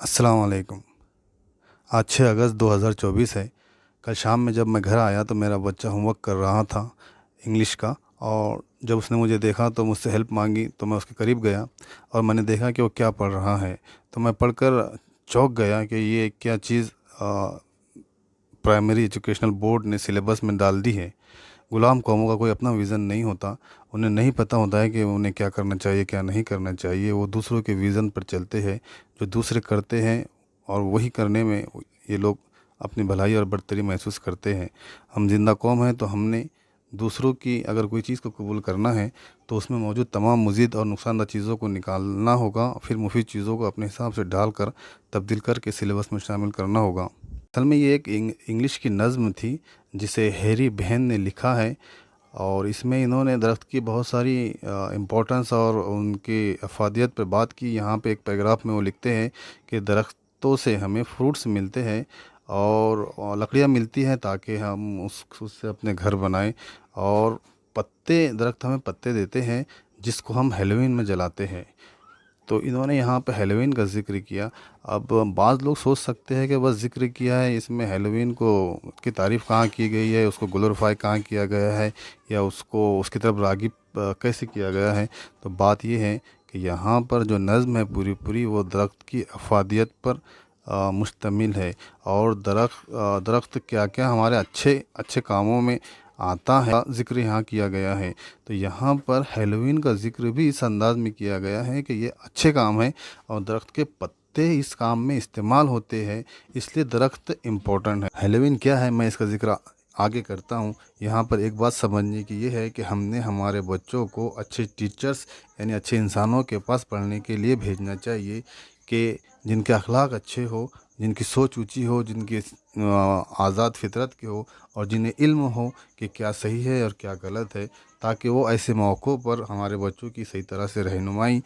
अस्सलाम वालेकुम। आज 6 अगस्त 2024 है। कल शाम में जब मैं घर आया तो मेरा बच्चा होमवर्क कर रहा था इंग्लिश का, और जब उसने मुझे देखा तो मुझसे हेल्प मांगी, तो मैं उसके करीब गया और मैंने देखा कि वो क्या पढ़ रहा है। तो मैं पढ़कर चौंक गया कि ये क्या चीज़ प्राइमरी एजुकेशनल बोर्ड ने सिलेबस में डाल दी है। गुलाम कौमों का कोई अपना विज़न नहीं होता। उन्हें नहीं पता होता है कि उन्हें क्या करना चाहिए, क्या नहीं करना चाहिए। वो दूसरों के विज़न पर चलते हैं, जो दूसरे करते हैं, और वही करने में ये लोग अपनी भलाई और बढ़तरी महसूस करते हैं। हम जिंदा कौम हैं, तो हमने दूसरों की अगर कोई चीज़ को कबूल करना है तो उसमें मौजूद तमाम मुज़ीद और नुकसानदेह चीज़ों को निकालना होगा, फिर मुफीद चीज़ों को अपने हिसाब से डालकर तब्दील करके सिलेबस में शामिल करना होगा। असल में ये एक इंग्लिश की नज़्म थी जिसे हैरी बहन ने लिखा है, और इसमें इन्होंने दरख्त की बहुत सारी इम्पोर्टेंस और उनकी अफादियत पर बात की। यहाँ पे एक पैराग्राफ में वो लिखते हैं कि दरख्तों से हमें फ्रूट्स मिलते हैं और लकड़ियाँ मिलती हैं ताकि हम उससे अपने घर बनाएं, और दरख्त हमें पत्ते देते हैं जिसको हम हेलोवीन में जलाते हैं। तो इन्होंने यहाँ पे हेलोवीन का ज़िक्र किया। अब बाज़ लोग सोच सकते हैं कि बस ज़िक्र किया है, इसमें हेलोवीन को की तारीफ़ कहाँ की गई है, उसको ग्लोरीफाई कहाँ किया गया है, या उसको उसकी तरफ राग़िब कैसे किया गया है। तो बात ये है कि यहाँ पर जो नज़्म है पूरी पूरी वो दरख्त की अफादियत पर मुश्तमिल है, और दरख्त क्या क्या हमारे अच्छे अच्छे कामों में आता है ज़िक्र यहाँ किया गया है। तो यहाँ पर हेलोवीन का ज़िक्र भी इस अंदाज में किया गया है कि ये अच्छे काम है और दरख्त के पत्ते इस काम में इस्तेमाल होते हैं, इसलिए दरख्त इम्पोर्टेंट है। हेलोवीन क्या है, मैं इसका ज़िक्र आगे करता हूँ। यहाँ पर एक बात समझने की ये है कि हमने हमारे बच्चों को अच्छे टीचर्स यानी अच्छे इंसानों के पास पढ़ने के लिए भेजना चाहिए, कि जिनके अखलाक अच्छे हो, जिनकी सोच ऊंची हो, जिनकी आज़ाद फितरत के हो, और जिन्हें इल्म हो कि क्या सही है और क्या गलत है, ताकि वो ऐसे मौक़ों पर हमारे बच्चों की सही तरह से रहनुमाई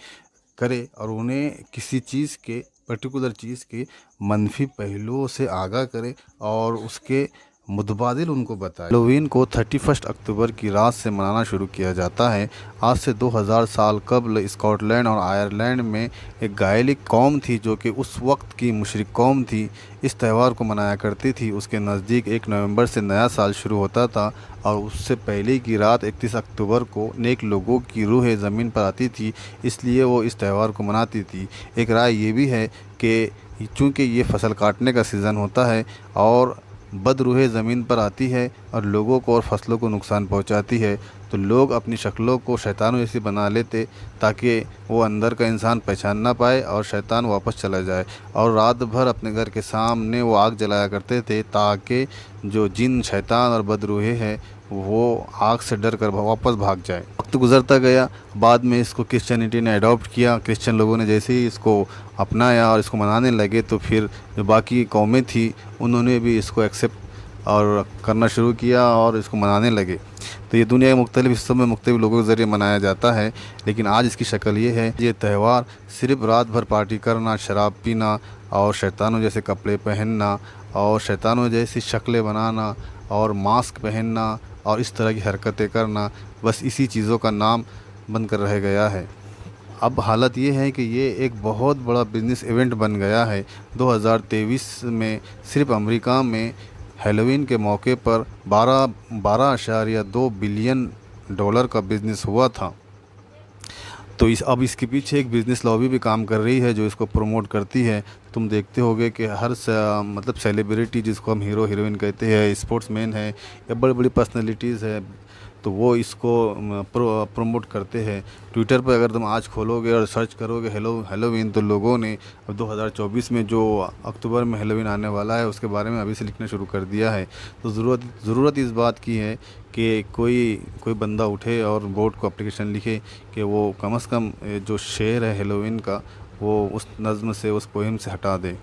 करे और उन्हें किसी चीज़ के पर्टिकुलर चीज़ के मनफी पहलुओं से आगाह करे और उसके मुतबादिल उनको बताए। हेलोवीन को 31 अक्टूबर की रात से मनाना शुरू किया जाता है। आज से 2000 साल कबल स्कॉटलैंड और आयरलैंड में एक गायलिक कौम थी जो कि उस वक्त की मुशरिक कौम थी, इस त्यौहार को मनाया करती थी। उसके नज़दीक 1 नवंबर से नया साल शुरू होता था, और उससे पहले की रात 31 अक्टूबर को नेक लोगों की रूह ज़मीन पर आती थी, इसलिए वो इस त्यौहार को मनाती थी। एक राय ये भी है कि चूँकि ये फसल काटने का सीज़न होता है और बदरूह ज़मीन पर आती है और लोगों को और फसलों को नुकसान पहुंचाती है, तो लोग अपनी शक्लों को शैतानों जैसी बना लेते ताकि वो अंदर का इंसान पहचान ना पाए और शैतान वापस चला जाए, और रात भर अपने घर के सामने वो आग जलाया करते थे ताकि जो जिन शैतान और बदरूहे हैं वो आग से डर कर वापस भाग जाए। वक्त गुज़रता गया, बाद में इसको क्रिश्चियनिटी ने अडॉप्ट किया। क्रिश्चियन लोगों ने जैसे ही इसको अपनाया और इसको मनाने लगे, तो फिर जो बाकी कौमें थी उन्होंने भी इसको एक्सेप्ट और करना शुरू किया और इसको मनाने लगे। तो ये दुनिया के मुख्तलिफ़ हिस्सों में मुख्तलिफ़ लोगों के ज़रिए मनाया जाता है, लेकिन आज इसकी शक्ल ये है। ये त्यौहार सिर्फ़ रात भर पार्टी करना, शराब पीना और शैतानों जैसे कपड़े पहनना और शैतानों जैसी शक्लें बनाना और मास्क पहनना और इस तरह की हरकतें करना, बस इसी चीज़ों का नाम बनकर रह गया है। अब हालत ये है कि ये एक बहुत बड़ा बिज़नेस इवेंट बन गया है। 2023 में सिर्फ अमेरिका में हेलोवीन के मौके पर 12.2 बिलियन डॉलर का बिज़नेस हुआ था। तो अब इसके पीछे एक बिज़नेस लॉबी भी काम कर रही है जो इसको प्रमोट करती है। तुम देखते होगे कि हर मतलब सेलिब्रिटी जिसको हम हीरो हीरोइन कहते हैं, स्पोर्ट्समैन है या बड़ी बड़ी पर्सनैलिटीज़ है, तो वो इसको प्रमोट करते हैं। ट्विटर पर अगर तुम आज खोलोगे और सर्च करोगे हेलोवीन, तो लोगों ने अब 2024 में जो अक्टूबर में हेलोवीन आने वाला है उसके बारे में अभी से लिखना शुरू कर दिया है। तो ज़रूरत इस बात की है कि कोई बंदा उठे और बोर्ड को एप्लीकेशन लिखे कि वो कम से कम जो शेर है हेलोवीन का वो उस नज़्म से, उस पोएम से हटा दे।